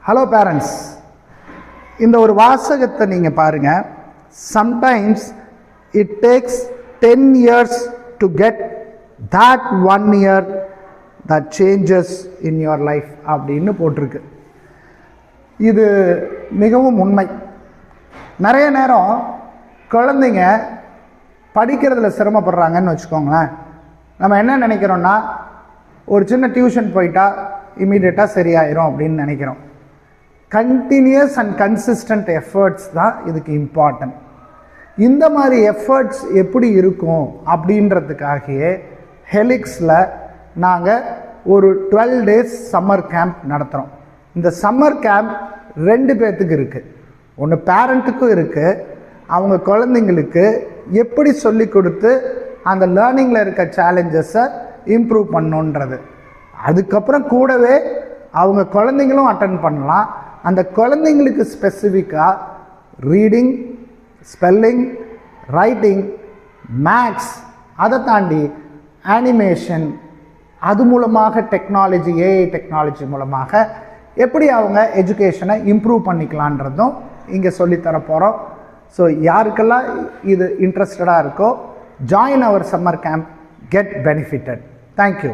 Hello parents, இந்த ஒரு வாசகத்தை நீங்கள் பாருங்கள். Sometimes it takes 10 years to get that 1 year that changes in your life அப்படின்னு போட்டிருக்கு. இது மிகவும் உண்மை. நிறைய நேரம் குழந்தைங்க படிக்கிறதுல சிரமப்படுறாங்கன்னு வச்சுக்கோங்களேன். நம்ம என்ன நினைக்கிறோன்னா, ஒரு சின்ன டியூஷன் போயிட்டா இமீடியட்டாக சரியாயிரும் அப்படின்னு நினைக்கிறோம். கண்டினியூஸ் அண்ட் கன்சிஸ்டன்ட் எஃபர்ட்ஸ் தான் இதுக்கு இம்பார்ட்டன்ட். இந்த மாதிரி எஃபர்ட்ஸ் எப்படி இருக்கும் அப்படின்றதுக்காகவே ஹெலிக்ஸில் நாங்கள் ஒரு 12 days சம்மர் கேம்ப் நடத்துகிறோம். இந்த சம்மர் கேம்ப் 2 பேர்த்துக்கு இருக்குது. ஒன்று பேரண்ட்டுக்கும் இருக்குது, அவங்க குழந்தைங்களுக்கு எப்படி சொல்லி கொடுத்து அந்த லேர்னிங்கில் இருக்க சேலஞ்சஸை இம்ப்ரூவ் பண்ணணுன்றது. அதுக்கப்புறம் கூடவே அவங்க குழந்தைங்களும் அட்டன் பண்ணலாம். அந்த குழந்தைங்களுக்கு ஸ்பெசிஃபிக்காக ரீடிங், ஸ்பெல்லிங், ரைட்டிங், மேக்ஸ், அதை தாண்டி அனிமேஷன், அது மூலமாக டெக்னாலஜி, ஏஐ டெக்னாலஜி மூலமாக எப்படி அவங்க எஜுகேஷனை இம்ப்ரூவ் பண்ணிக்கலான்றதும் இங்கே சொல்லித்தர போகிறோம். ஸோ யாருக்கெல்லாம் இது இன்ட்ரெஸ்டடாக இருக்கோ, join our summer camp, get benefitted. Thank you.